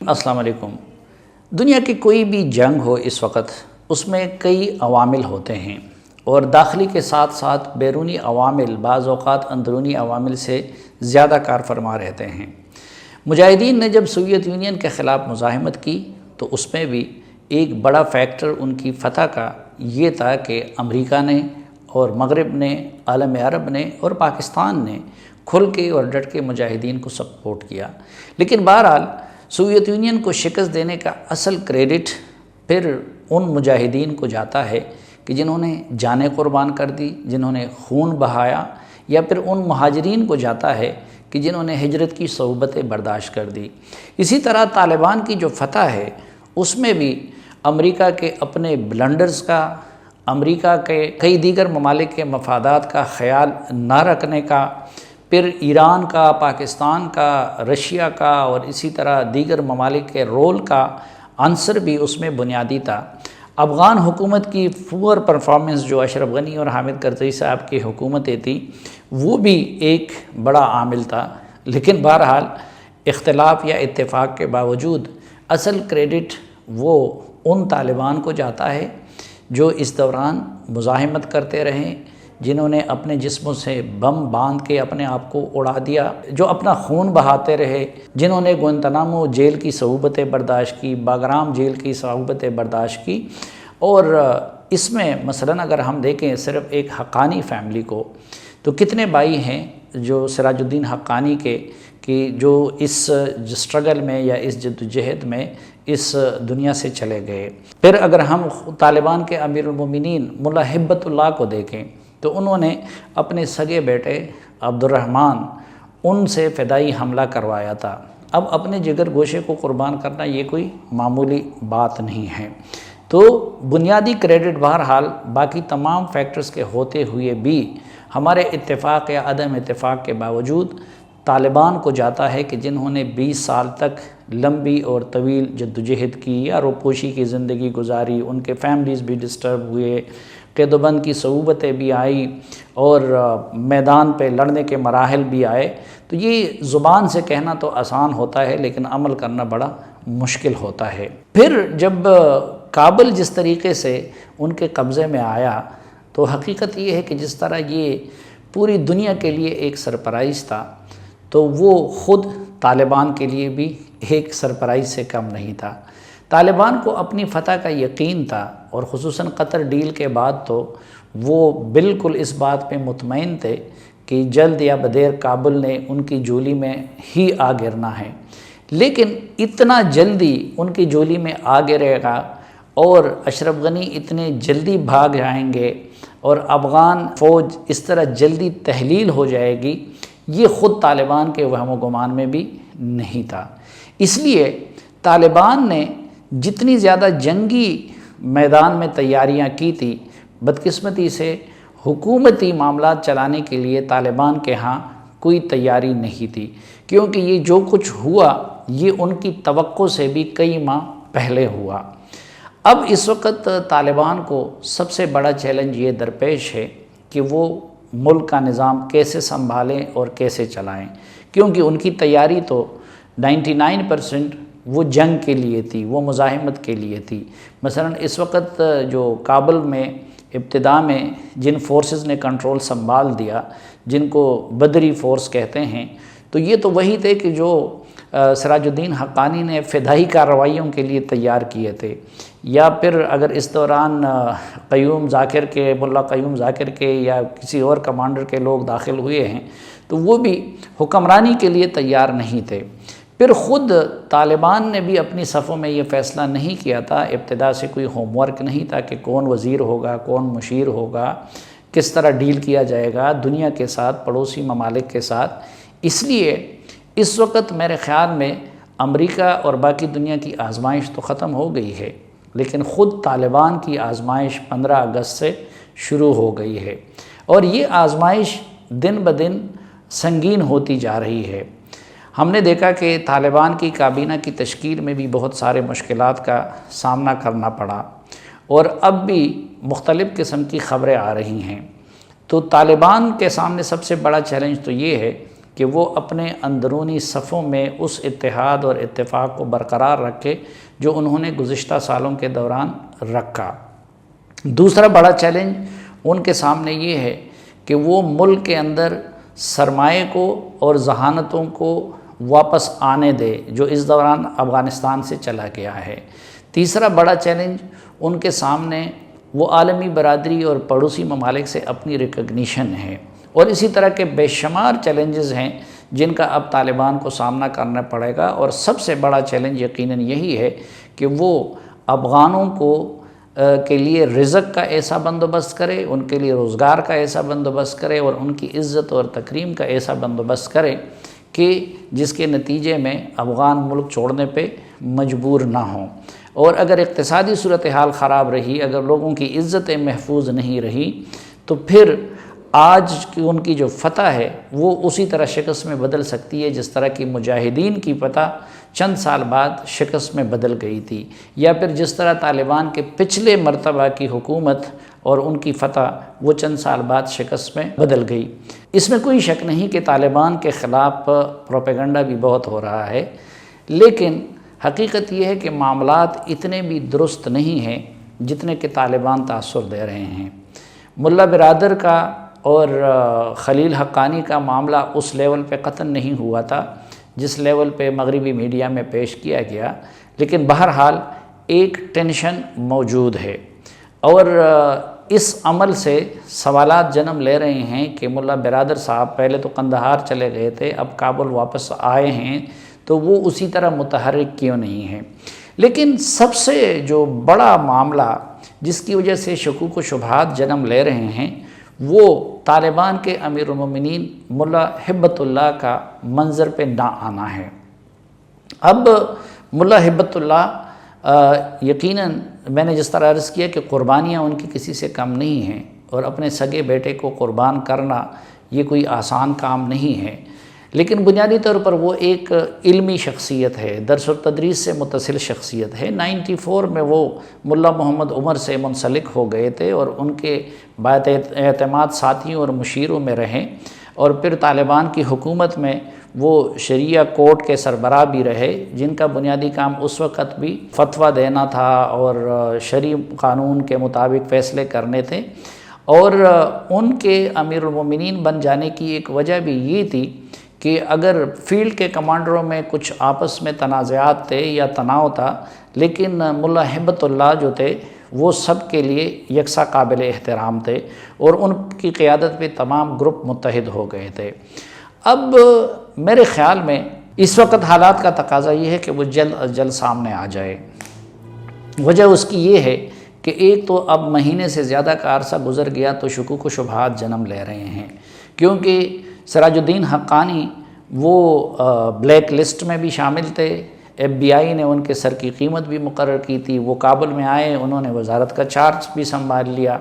السلام علیکم۔ دنیا کی کوئی بھی جنگ ہو اس وقت اس میں کئی عوامل ہوتے ہیں اور داخلی کے ساتھ ساتھ بیرونی عوامل بعض اوقات اندرونی عوامل سے زیادہ کار فرما رہتے ہیں۔ مجاہدین نے جب سوویت یونین کے خلاف مزاحمت کی تو اس میں بھی ایک بڑا فیکٹر ان کی فتح کا یہ تھا کہ امریکہ نے اور مغرب نے، عالم عرب نے اور پاکستان نے کھل کے اور ڈٹ کے مجاہدین کو سپورٹ کیا۔ لیکن بہرحال سوویت یونین کو شکست دینے کا اصل کریڈٹ پھر ان مجاہدین کو جاتا ہے کہ جنہوں نے جانیں قربان کر دی، جنہوں نے خون بہایا، یا پھر ان مہاجرین کو جاتا ہے کہ جنہوں نے ہجرت کی صعوبتیں برداشت کر دی۔ اسی طرح طالبان کی جو فتح ہے اس میں بھی امریکہ کے اپنے بلنڈرز کا، امریکہ کے کئی دیگر ممالک کے مفادات کا خیال نہ رکھنے کا، پھر ایران کا، پاکستان کا، رشیا کا اور اسی طرح دیگر ممالک کے رول کا عنصر بھی اس میں بنیادی تھا۔ افغان حکومت کی پور پرفارمنس جو اشرف غنی اور حامد کرزئی صاحب کی حکومتیں تھیں وہ بھی ایک بڑا عامل تھا، لیکن بہرحال اختلاف یا اتفاق کے باوجود اصل کریڈٹ وہ ان طالبان کو جاتا ہے جو اس دوران مزاحمت کرتے رہیں، جنہوں نے اپنے جسموں سے بم باندھ کے اپنے آپ کو اڑا دیا، جو اپنا خون بہاتے رہے، جنہوں نے گوانتانامو جیل کی صعوبتیں برداشت کی، باگرام جیل کی صعوبتیں برداشت کی۔ اور اس میں مثلا اگر ہم دیکھیں صرف ایک حقانی فیملی کو تو کتنے بھائی ہیں جو سراج الدین حقانی کے کہ جو اس اسٹرگل میں یا اس جدوجہد میں اس دنیا سے چلے گئے۔ پھر اگر ہم طالبان کے امیر المومنین ملا ہبت اللہ کو دیکھیں تو انہوں نے اپنے سگے بیٹے عبد الرحمن ان سے فدائی حملہ کروایا تھا۔ اب اپنے جگر گوشے کو قربان کرنا یہ کوئی معمولی بات نہیں ہے۔ تو بنیادی کریڈٹ بہرحال باقی تمام فیکٹرز کے ہوتے ہوئے بھی ہمارے اتفاق یا عدم اتفاق کے باوجود طالبان کو جاتا ہے کہ جنہوں نے 20 سال تک لمبی اور طویل جدوجہد کی یا روپوشی کی زندگی گزاری، ان کے فیملیز بھی ڈسٹرب ہوئے، قید و بند کی صعوبتیں بھی آئی اور میدان پہ لڑنے کے مراحل بھی آئے۔ تو یہ زبان سے کہنا تو آسان ہوتا ہے لیکن عمل کرنا بڑا مشکل ہوتا ہے۔ پھر جب کابل جس طریقے سے ان کے قبضے میں آیا تو حقیقت یہ ہے کہ جس طرح یہ پوری دنیا کے لیے ایک سرپرائز تھا تو وہ خود طالبان کے لیے بھی ایک سرپرائز سے کم نہیں تھا۔ طالبان کو اپنی فتح کا یقین تھا اور خصوصاً قطر ڈیل کے بعد تو وہ بالکل اس بات پہ مطمئن تھے کہ جلد یا بدیر کابل نے ان کی جولی میں ہی آ گرنا ہے۔ لیکن اتنا جلدی ان کی جولی میں آ گرے گا اور اشرف غنی اتنے جلدی بھاگ جائیں گے اور افغان فوج اس طرح جلدی تحلیل ہو جائے گی، یہ خود طالبان کے وہم و گمان میں بھی نہیں تھا۔ اس لیے طالبان نے جتنی زیادہ جنگی میدان میں تیاریاں کی تھی، بدقسمتی سے حکومتی معاملات چلانے کے لیے طالبان کے ہاں کوئی تیاری نہیں تھی، کیونکہ یہ جو کچھ ہوا یہ ان کی توقع سے بھی کئی ماہ پہلے ہوا۔ اب اس وقت طالبان کو سب سے بڑا چیلنج یہ درپیش ہے کہ وہ ملک کا نظام کیسے سنبھالیں اور کیسے چلائیں، کیونکہ ان کی تیاری تو 99% وہ جنگ کے لیے تھی، وہ مزاحمت کے لیے تھی۔ مثلا اس وقت جو کابل میں ابتدا میں جن فورسز نے کنٹرول سنبھال دیا، جن کو بدری فورس کہتے ہیں، تو یہ تو وہی تھے کہ جو سراج الدین حقانی نے فدائی کارروائیوں کے لیے تیار کیے تھے، یا پھر اگر اس دوران قیوم ذاکر کے، ملا قیوم ذاکر کے یا کسی اور کمانڈر کے لوگ داخل ہوئے ہیں تو وہ بھی حکمرانی کے لیے تیار نہیں تھے۔ پھر خود طالبان نے بھی اپنی صفوں میں یہ فیصلہ نہیں کیا تھا، ابتدا سے کوئی ہوم ورک نہیں تھا کہ کون وزیر ہوگا، کون مشیر ہوگا، کس طرح ڈیل کیا جائے گا دنیا کے ساتھ، پڑوسی ممالک کے ساتھ۔ اس لیے اس وقت میرے خیال میں امریکہ اور باقی دنیا کی آزمائش تو ختم ہو گئی ہے، لیکن خود طالبان کی آزمائش 15 اگست سے شروع ہو گئی ہے اور یہ آزمائش دن بدن سنگین ہوتی جا رہی ہے۔ ہم نے دیکھا کہ طالبان کی کابینہ کی تشکیل میں بھی بہت سارے مشکلات کا سامنا کرنا پڑا اور اب بھی مختلف قسم کی خبریں آ رہی ہیں۔ تو طالبان کے سامنے سب سے بڑا چیلنج تو یہ ہے کہ وہ اپنے اندرونی صفوں میں اس اتحاد اور اتفاق کو برقرار رکھے جو انہوں نے گزشتہ سالوں کے دوران رکھا۔ دوسرا بڑا چیلنج ان کے سامنے یہ ہے کہ وہ ملک کے اندر سرمایے کو اور ذہانتوں کو واپس آنے دے جو اس دوران افغانستان سے چلا گیا ہے۔ تیسرا بڑا چیلنج ان کے سامنے وہ عالمی برادری اور پڑوسی ممالک سے اپنی ریکگنیشن ہے، اور اسی طرح کے بے شمار چیلنجز ہیں جن کا اب طالبان کو سامنا کرنا پڑے گا، اور سب سے بڑا چیلنج یقیناً یہی ہے کہ وہ افغانوں کو کے لیے رزق کا ایسا بندوبست کرے، ان کے لیے روزگار کا ایسا بندوبست کرے اور ان کی عزت اور تکریم کا ایسا بندوبست کرے کہ جس کے نتیجے میں افغان ملک چھوڑنے پہ مجبور نہ ہوں۔ اور اگر اقتصادی صورتحال خراب رہی، اگر لوگوں کی عزتیں محفوظ نہیں رہی، تو پھر آج کی ان کی جو فتح ہے وہ اسی طرح شکست میں بدل سکتی ہے جس طرح کی مجاہدین کی فتح چند سال بعد شکست میں بدل گئی تھی، یا پھر جس طرح طالبان کے پچھلے مرتبہ کی حکومت اور ان کی فتح وہ چند سال بعد شکست میں بدل گئی۔ اس میں کوئی شک نہیں کہ طالبان کے خلاف پروپیگنڈا بھی بہت ہو رہا ہے، لیکن حقیقت یہ ہے کہ معاملات اتنے بھی درست نہیں ہیں جتنے کہ طالبان تاثر دے رہے ہیں۔ ملا برادر کا اور خلیل حقانی کا معاملہ اس لیول پہ قطعاً نہیں ہوا تھا جس لیول پہ مغربی میڈیا میں پیش کیا گیا، لیکن بہرحال ایک ٹینشن موجود ہے، اور اس عمل سے سوالات جنم لے رہے ہیں کہ ملا برادر صاحب پہلے تو قندھار چلے گئے تھے، اب کابل واپس آئے ہیں، تو وہ اسی طرح متحرک کیوں نہیں ہیں۔ لیکن سب سے جو بڑا معاملہ جس کی وجہ سے شکوک و شبہات جنم لے رہے ہیں وہ طالبان کے امیر المومنین ملا ہبت اللہ کا منظر پہ نہ آنا ہے۔ اب ملا ہبت اللہ یقیناً میں نے جس طرح عرض کیا کہ قربانیاں ان کی کسی سے کم نہیں ہیں، اور اپنے سگے بیٹے کو قربان کرنا یہ کوئی آسان کام نہیں ہے، لیکن بنیادی طور پر وہ ایک علمی شخصیت ہے، درس و تدریس سے متصل شخصیت ہے۔ 94 میں وہ ملا محمد عمر سے منسلک ہو گئے تھے اور ان کے باعث اعتماد ساتھیوں اور مشیروں میں رہیں، اور پھر طالبان کی حکومت میں وہ شریعہ کورٹ کے سربراہ بھی رہے جن کا بنیادی کام اس وقت بھی فتویٰ دینا تھا اور شرعی قانون کے مطابق فیصلے کرنے تھے۔ اور ان کے امیر المومنین بن جانے کی ایک وجہ بھی یہ تھی کہ اگر فیلڈ کے کمانڈروں میں کچھ آپس میں تنازعات تھے یا تناؤ تھا، لیکن ملا ہبت اللہ جو تھے وہ سب کے لیے یکساں قابل احترام تھے، اور ان کی قیادت پہ تمام گروپ متحد ہو گئے تھے۔ اب میرے خیال میں اس وقت حالات کا تقاضا یہ ہے کہ وہ جلد از جلد سامنے آ جائے۔ وجہ اس کی یہ ہے کہ ایک تو اب مہینے سے زیادہ کا عرصہ گزر گیا تو شکوک و شبہات جنم لے رہے ہیں، کیونکہ سراج الدین حقانی وہ بلیک لسٹ میں بھی شامل تھے، ایف بی آئی نے ان کے سر کی قیمت بھی مقرر کی تھی، وہ کابل میں آئے، انہوں نے وزارت کا چارج بھی سنبھال لیا۔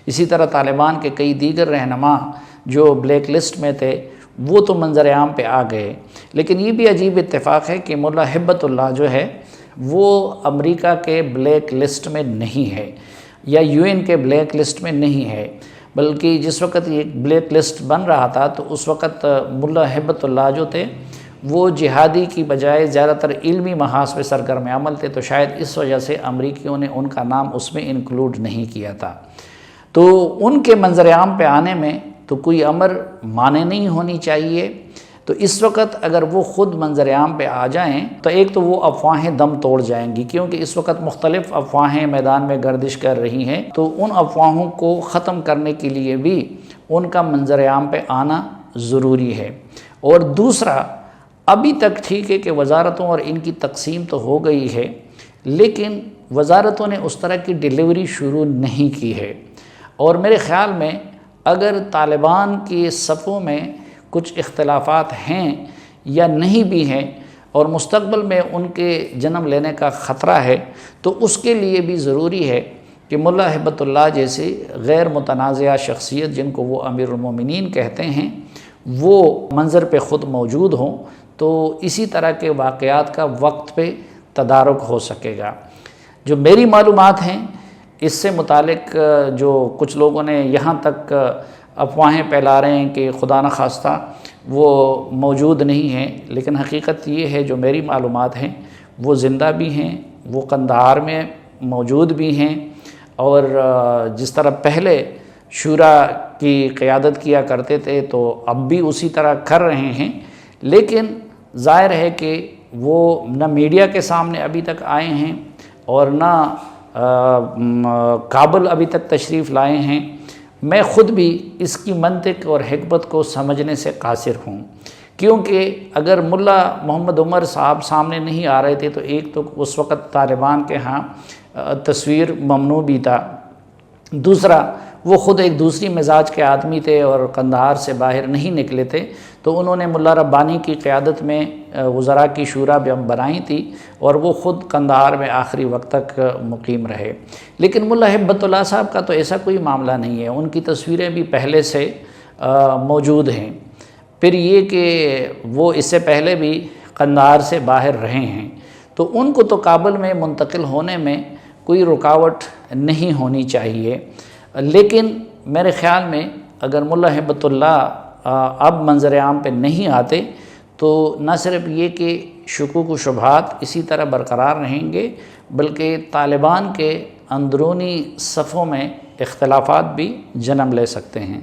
اسی طرح طالبان کے کئی دیگر رہنما جو بلیک لسٹ میں تھے وہ تو منظر عام پہ آ گئے، لیکن یہ بھی عجیب اتفاق ہے کہ ملا ہبت اللہ جو ہے وہ امریکہ کے بلیک لسٹ میں نہیں ہے یا یو این کے بلیک لسٹ میں نہیں ہے، بلکہ جس وقت یہ بلیک لسٹ بن رہا تھا تو اس وقت ملا ہبت اللہ جو تھے وہ جہادی کی بجائے زیادہ تر علمی محاذ پہ سرگرم عمل تھے، تو شاید اس وجہ سے امریکیوں نے ان کا نام اس میں انکلوڈ نہیں کیا تھا۔ تو ان کے منظر عام پہ آنے میں تو کوئی امر مانے نہیں ہونی چاہیے۔ تو اس وقت اگر وہ خود منظر عام پہ آ جائیں تو ایک تو وہ افواہیں دم توڑ جائیں گی، کیونکہ اس وقت مختلف افواہیں میدان میں گردش کر رہی ہیں، تو ان افواہوں کو ختم کرنے کے لیے بھی ان کا منظر عام پہ آنا ضروری ہے۔ اور دوسرا، ابھی تک ٹھیک ہے کہ وزارتوں اور ان کی تقسیم تو ہو گئی ہے، لیکن وزارتوں نے اس طرح کی ڈیلیوری شروع نہیں کی ہے، اور میرے خیال میں اگر طالبان کی صفوں میں کچھ اختلافات ہیں یا نہیں بھی ہیں اور مستقبل میں ان کے جنم لینے کا خطرہ ہے، تو اس کے لیے بھی ضروری ہے کہ ملا ہبت اللہ جیسے غیر متنازعہ شخصیت جن کو وہ امیر المومنین کہتے ہیں وہ منظر پہ خود موجود ہوں، تو اسی طرح کے واقعات کا وقت پہ تدارک ہو سکے گا۔ جو میری معلومات ہیں اس سے متعلق جو کچھ لوگوں نے یہاں تک افواہیں پھیلا رہے ہیں کہ خدا نخواستہ وہ موجود نہیں ہیں، لیکن حقیقت یہ ہے جو میری معلومات ہیں وہ زندہ بھی ہیں، وہ قندھار میں موجود بھی ہیں، اور جس طرح پہلے شورا کی قیادت کیا کرتے تھے تو اب بھی اسی طرح کر رہے ہیں، لیکن ظاہر ہے کہ وہ نہ میڈیا کے سامنے ابھی تک آئے ہیں اور نہ کابل ابھی تک تشریف لائے ہیں۔ میں خود بھی اس کی منطق اور حکمت کو سمجھنے سے قاصر ہوں، کیونکہ اگر ملا محمد عمر صاحب سامنے نہیں آ رہے تھے تو ایک تو اس وقت طالبان کے ہاں تصویر ممنوع بھی تھا، دوسرا وہ خود ایک دوسری مزاج کے آدمی تھے اور قندھار سے باہر نہیں نکلے تھے، تو انہوں نے ملا ربانی کی قیادت میں وزراء کی شورا بنائی تھی اور وہ خود قندھار میں آخری وقت تک مقیم رہے۔ لیکن ملا ہبت اللہ صاحب کا تو ایسا کوئی معاملہ نہیں ہے، ان کی تصویریں بھی پہلے سے موجود ہیں۔ پھر یہ کہ وہ اس سے پہلے بھی قندھار سے باہر رہے ہیں، تو ان کو تو کابل میں منتقل ہونے میں کوئی رکاوٹ نہیں ہونی چاہیے۔ لیکن میرے خیال میں اگر ملا ہبت اللہ اب منظر عام پہ نہیں آتے تو نہ صرف یہ کہ شکوک و شبہات اسی طرح برقرار رہیں گے، بلکہ طالبان کے اندرونی صفوں میں اختلافات بھی جنم لے سکتے ہیں۔